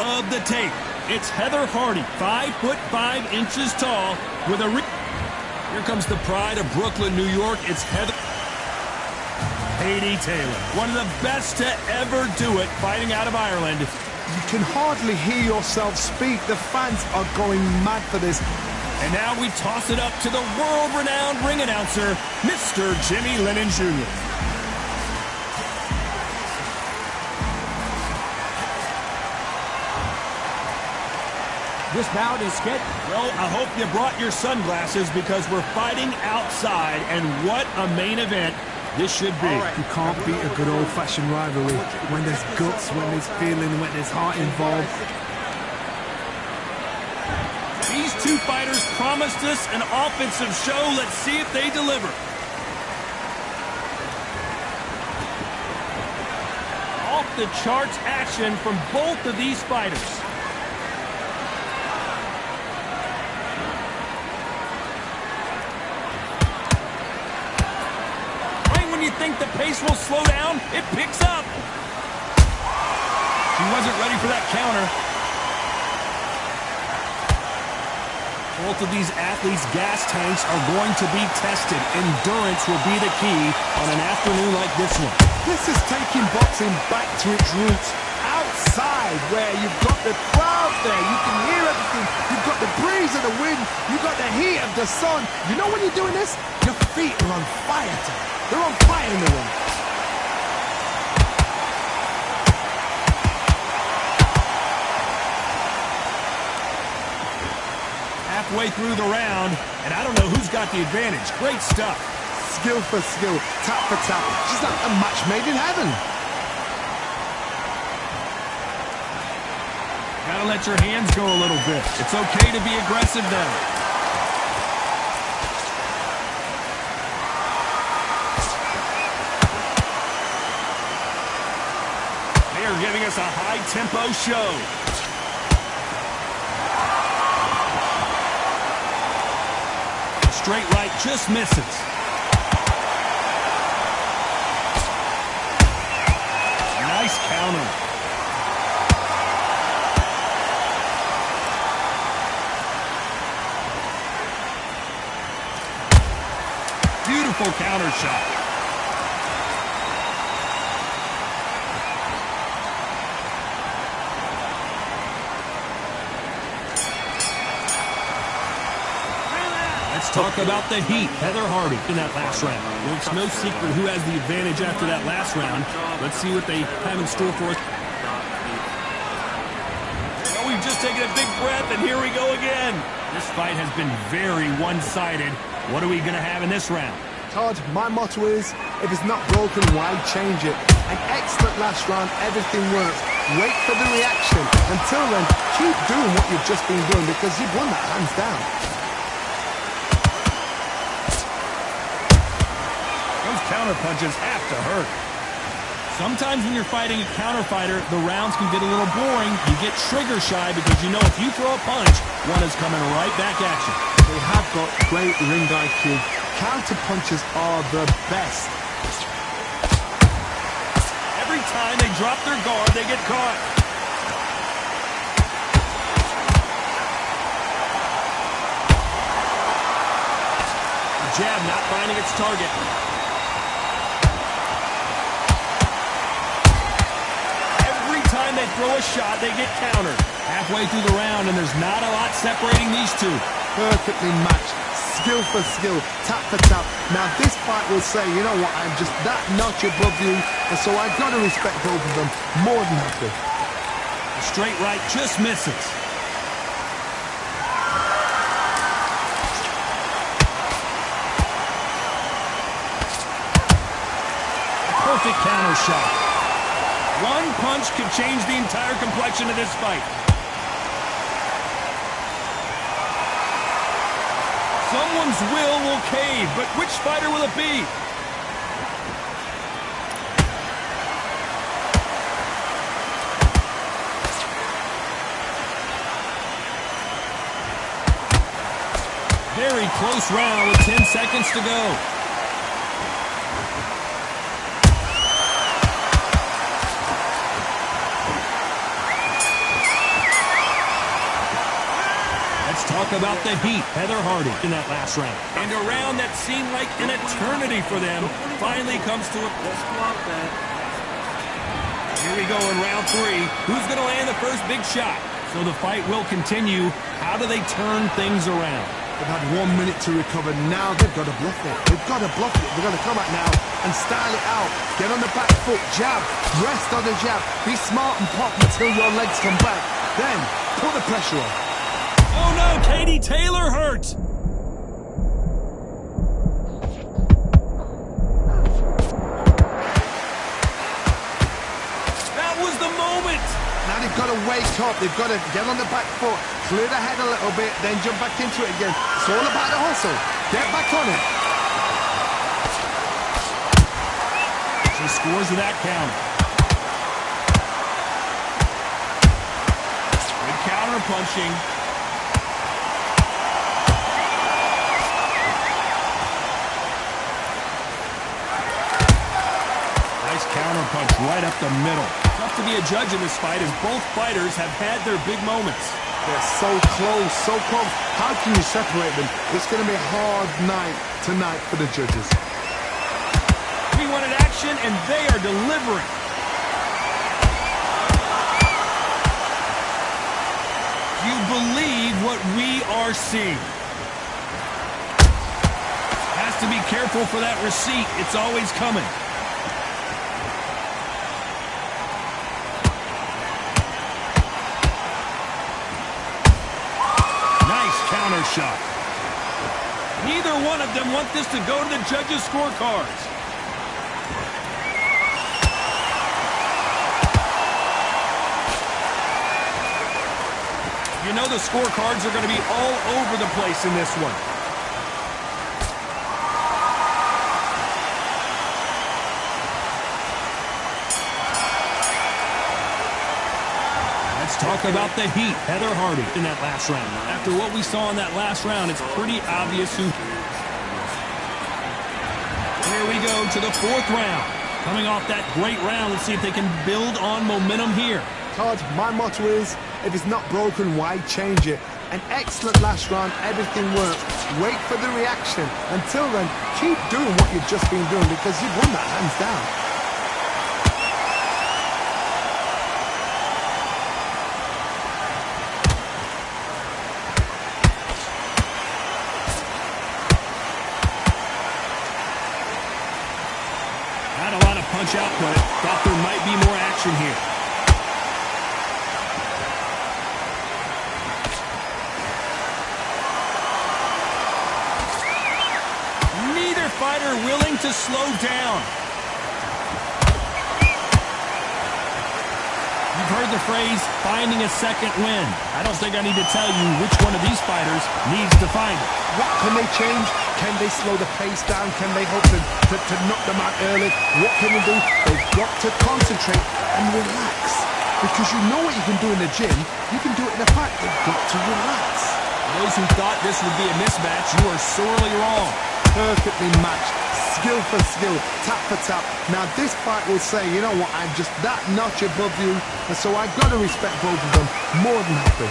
of the tape. It's Heather Hardy, 5'5" tall, with a... Here comes the pride of Brooklyn, New York. It's Heather... Katie Taylor, one of the best to ever do it, fighting out of Ireland. You can hardly hear yourself speak. The fans are going mad for this. And now we toss it up to the world-renowned ring announcer, Mr. Jimmy Lennon Jr. This bout is scheduled. Well, I hope you brought your sunglasses because we're fighting outside, and what a main event this should be. You can't beat a good old-fashioned rivalry when there's guts, when there's feeling, when there's heart involved. These two fighters promised us an offensive show. Let's see if they deliver. Off the charts action from both of these fighters. Right when you think the pace will slow down, it picks up. He wasn't ready for that counter. Both of these athletes' gas tanks are going to be tested. Endurance will be the key on an afternoon like this one. This is taking boxing back to its roots. Outside, where you've got the crowd there, you can hear everything. You've got the breeze of the wind. You've got the heat of the sun. You know when you're doing this? Your feet are on fire. They're on fire in the ring. Halfway through the round, and I don't know who's got the advantage. Great stuff. Skill for skill, tap for tap. Just like a match made in heaven. Gotta let your hands go a little bit. It's okay to be aggressive now. They are giving us a high-tempo show. Straight right just misses. Nice counter. Beautiful counter shot. Talk about the heat. Heather Hardy in that last round. Well, it's no secret who has the advantage after that last round. Let's see what they have in store for us. Well, we've just taken a big breath, and here we go again. This fight has been very one-sided. What are we going to have in this round? Todd, my motto is, if it's not broken, why change it? An excellent last round. Everything works. Wait for the reaction. Until then, keep doing what you've just been doing because you've won that hands down. Counter punches have to hurt. Sometimes when you're fighting a counter fighter, the rounds can get a little boring. You get trigger shy because you know if you throw a punch, one is coming right back at you. They have got great ring IQ. Counter punches are the best. Every time they drop their guard, they get caught. The jab not finding its target. Time they throw a shot, they get countered. Halfway through the round, and there's not a lot separating these two. Perfectly matched. Skill for skill, tap for tap. Now this fight will say, you know what, I'm just that notch above you, and so I've got to respect both of them more than happy. The straight right just misses. A perfect counter shot. One punch could change the entire complexion of this fight. Someone's will cave, but which fighter will it be? Very close round with 10 seconds to go. Let's talk about the Heat. Heather Hardy in that last round. And a round that seemed like an eternity for them finally comes to a... Let's block that. Here we go in round 3. Who's going to land the first big shot? So the fight will continue. How do they turn things around? They've had 1 minute to recover. Now they've got to bluff it. They've got to bluff it. They've got to come out now and style it out. Get on the back foot, jab, rest on the jab. Be smart and pop until your legs come back. Then put the pressure on. Oh no, Katie Taylor hurt. That was the moment. Now they've got to wake up. They've got to get on the back foot, clear the head a little bit, then jump back into it again. It's all about the hustle. Get back on it. She scores with that counter. Good counter punching. Nice counter punch right up the middle. Tough to be a judge in this fight as both fighters have had their big moments. They're so close, so close. How can you separate them? It's going to be a hard night tonight for the judges. We wanted action, and they are delivering. Do you believe what we are seeing? Has to be careful for that receipt. It's always coming. Counter shot. Neither one of them want this to go to the judges' scorecards. You know the scorecards are going to be all over the place in this one. Let's talk about the Heat. Heather Hardy in that last round. After what we saw in that last round, it's pretty obvious who... Here we go to the 4th round. Coming off that great round, let's see if they can build on momentum here. Todd, my motto is, if it's not broken, why change it? An excellent last round, everything worked. Wait for the reaction. Until then, keep doing what you've just been doing because you've won that hands down. Not a lot of punch output. Thought there might be more action here. Neither fighter willing to slow down. You've heard the phrase, finding a second win. I don't think I need to tell you which one of these fighters needs to find it. What can they change? Can they slow the pace down? Can they hope to knock them out early? What can they do? They've got to concentrate and relax. Because you know what you can do in the gym, you can do it in the fight. They've got to relax. Those who thought this would be a mismatch, you are sorely wrong. Perfectly matched, skill for skill, tap for tap. Now this fight will say, you know what, I'm just that notch above you, and so I've got to respect both of them more than happy.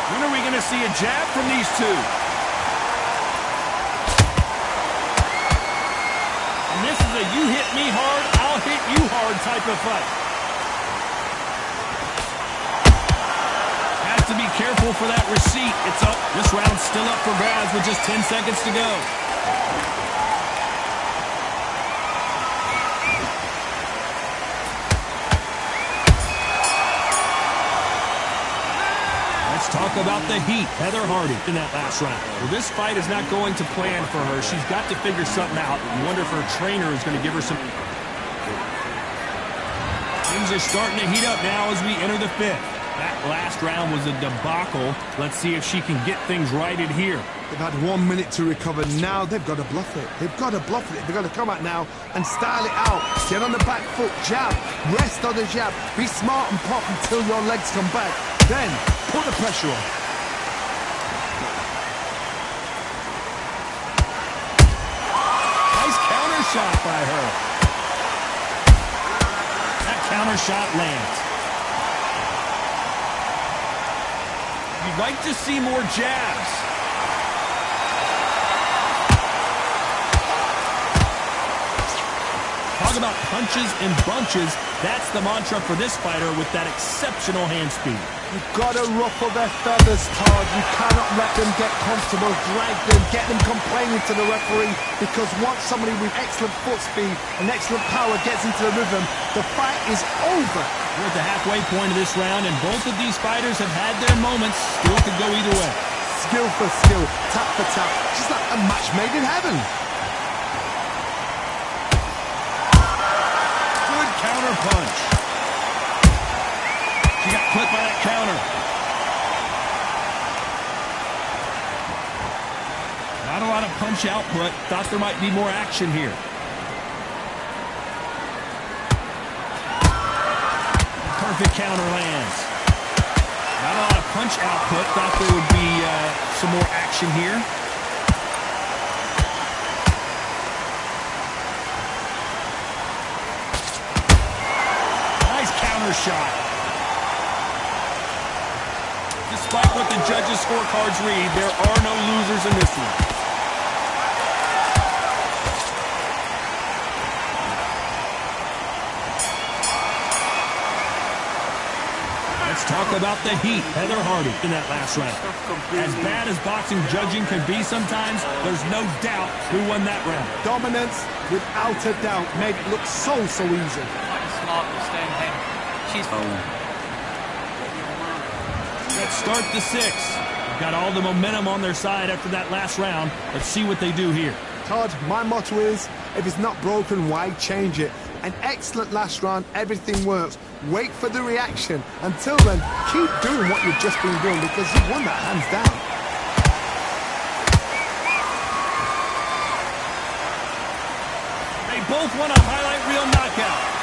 When are we going to see a jab from these two? And this is a you hit me hard, I'll hit you hard type of fight. To be careful for that receipt. It's up. This round's still up for grabs with just 10 seconds to go. Let's talk about the Heat. Heather Hardy in that last round. Well, this fight is not going to plan for her. She's got to figure something out. I wonder if her trainer is going to give her some... Things are starting to heat up now as we enter the 5th. That last round was a debacle. Let's see if she can get things righted here. They've had 1 minute to recover. Now they've got to bluff it. They've got to bluff it. They've got to come out now and style it out. Get on the back foot, jab, rest on the jab. Be smart and pop until your legs come back. Then put the pressure on. Nice counter shot by her. That counter shot lands. You'd like to see more jabs. Talk about punches and bunches. That's the mantra for this fighter with that exceptional hand speed. You've got to ruffle their feathers, Todd. You cannot let them get comfortable, drag them, get them complaining to the referee, because once somebody with excellent foot speed and excellent power gets into the rhythm, the fight is over. We're at the halfway point of this round, and both of these fighters have had their moments. Still could go either way. Skill for skill, tap for tap. Just like a match made in heaven. Good counter punch. She got clipped by that counter. Not a lot of punch output. Thought there might be more action here. Perfect counter lands. Not a lot of punch output. Thought there would be some more action here. Nice counter shot. Despite what the judges' scorecards read, there are no losers in this one. Let's talk about the heat. Heather Hardy in that last round. As bad as boxing judging can be sometimes, there's no doubt who won that round. Dominance, without a doubt, made it look so easy. Smart will stay in the head. She's Let's start the sixth. Got all the momentum on their side after that last round. Let's see what they do here. Todd, my motto is, if it's not broken, why change it? An excellent last round, everything works. Wait for the reaction. Until then, keep doing what you've just been doing, because you won that hands down. They both want a highlight reel knockout.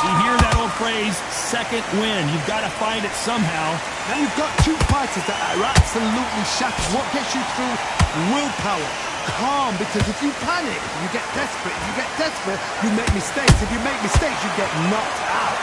You hear that old phrase, second win. You've got to find it somehow. Now you've got two fighters that are absolutely shattered. What gets you through? Willpower. Calm, because if you panic, you get desperate. If you get desperate, you make mistakes. If you make mistakes, you get knocked out.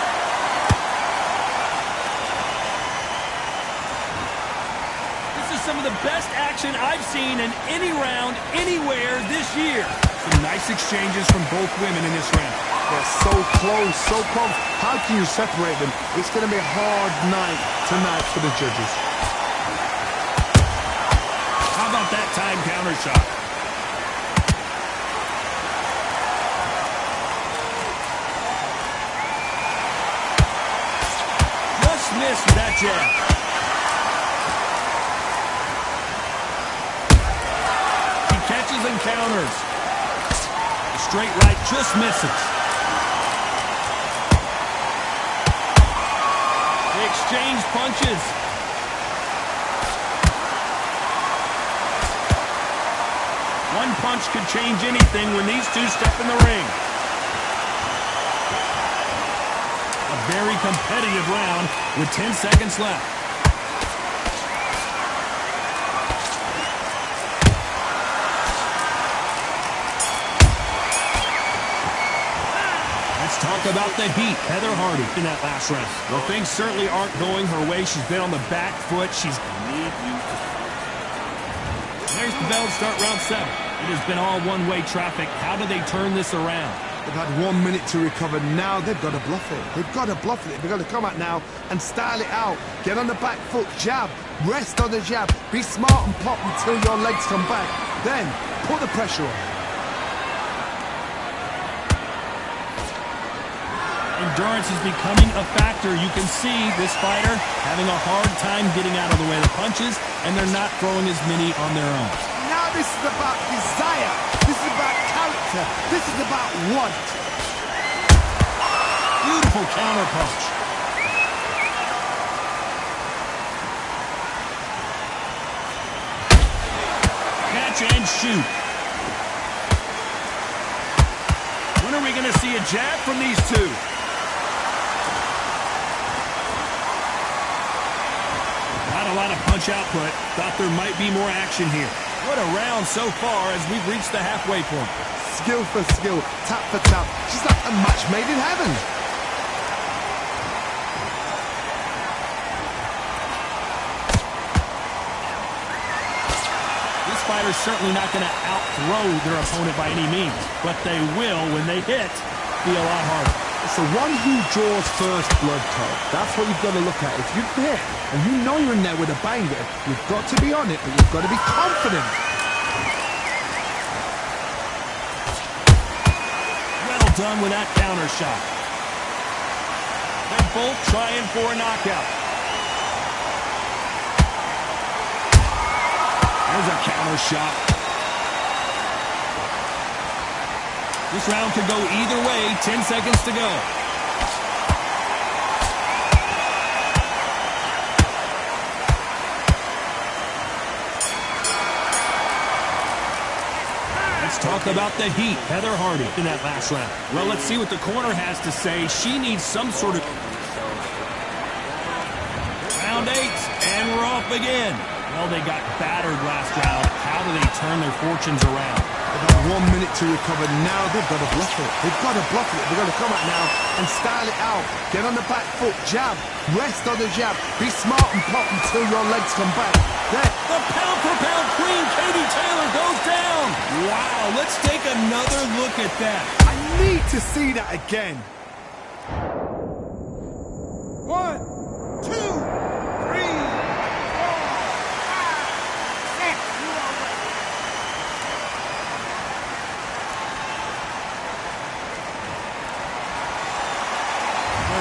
This is some of the best action I've seen in any round, anywhere this year. Some nice exchanges from both women in this round. They're so close, so close. How can you separate them? It's going to be a hard night tonight for the judges. How about that time counter shot? Just missed with that jab. He catches and counters. Straight right just misses. They exchange punches. One punch could change anything when these two step in the ring. A very competitive round with 10 seconds left. Let's talk about the heat. Heather Hardy in that last round. Well, things certainly aren't going her way. She's been on the back foot. There's the bell to start round 7. It has been all one-way traffic. How do they turn this around? They've had 1 minute to recover. Now they've got to bluff it. They've got to bluff it. They've got to come out now and style it out. Get on the back foot, jab, rest on the jab. Be smart and pop until your legs come back. Then put the pressure on. Endurance is becoming a factor. You can see this fighter having a hard time getting out of the way of the punches, and they're not throwing as many on their own. Now this is about desire. This is about character. This is about want. Beautiful counter punch. Catch and shoot. When are we going to see a jab from these two? lot of punch output. Thought there might be more action here. What a round so far as we've reached the halfway point. Skill for skill, tap for tap. She's like a match made in heaven. This fighter's certainly not going to out-throw their opponent by any means, but they will, when they hit, be a lot harder. It's the one who draws first blood, Todd. That's what you've got to look at. If you hit and you know you're in there with a banger, you've got to be on it, but you've got to be confident. Well done with that counter shot. They're both trying for a knockout. There's a counter shot. This round could go either way. 10 seconds to go. Let's talk about the heat. Heather Hardy in that last round. Well, let's see what the corner has to say. She needs some sort of... Round 8, and we're off again. Well, they got battered last round. How do they turn their fortunes around? They've got 1 minute to recover. Now they've got to bluff it. They've got to bluff it. They've got to come out now and style it out. Get on the back foot, jab, rest on the jab. Be smart and pop until your legs come back. There. The pound-for-pound queen, Katie Taylor, goes down. Wow, let's take another look at that. I need to see that again. 1, 2, 3.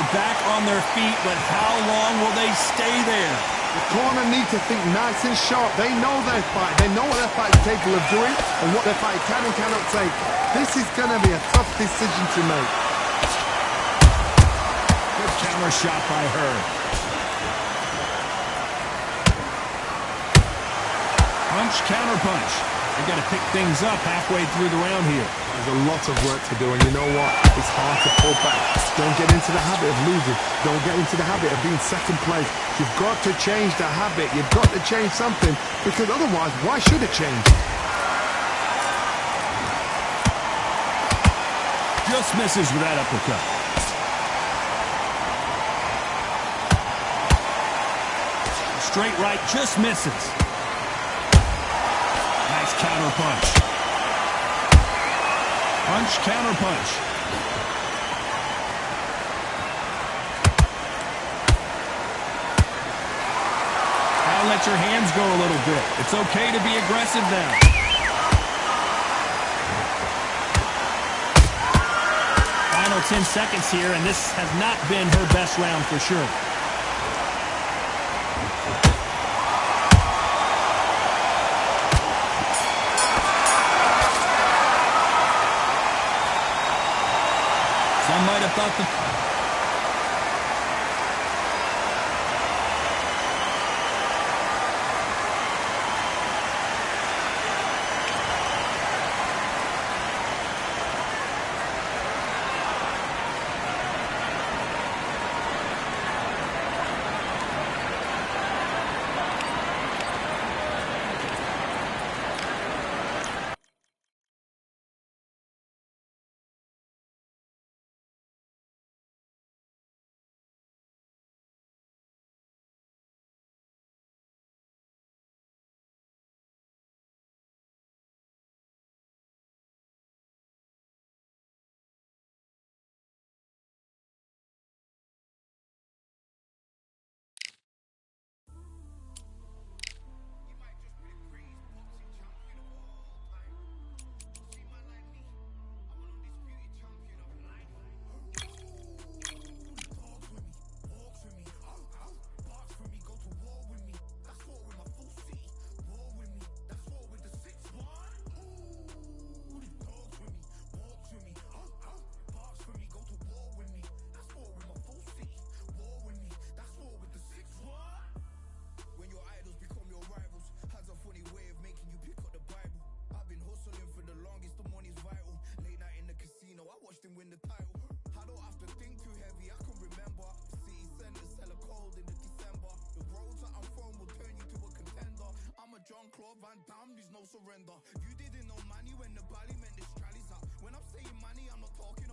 Back on their feet, but how long will they stay there? The corner need to think nice and sharp. They know their fight. They know what their fight is capable of doing and what their fight can and cannot take. This is going to be a tough decision to make. Good counter shot by her. Punch, counter punch. They got to pick things up halfway through the round here. There's a lot of work to do, and you know what? It's hard to pull back. Don't get into the habit of losing. Don't get into the habit of being second place. You've got to change the habit. You've got to change something, because otherwise, why should it change? Just misses with that uppercut. Straight right, just misses. Nice counter punch. Punch, counter punch. Now let your hands go a little bit. It's okay to be aggressive now. Final 10 seconds here, and this has not been her best round for sure. Some might have thought the Van Damme, there's no surrender. You didn't know money when the bally meant this trallies up. When I'm saying money, I'm not talking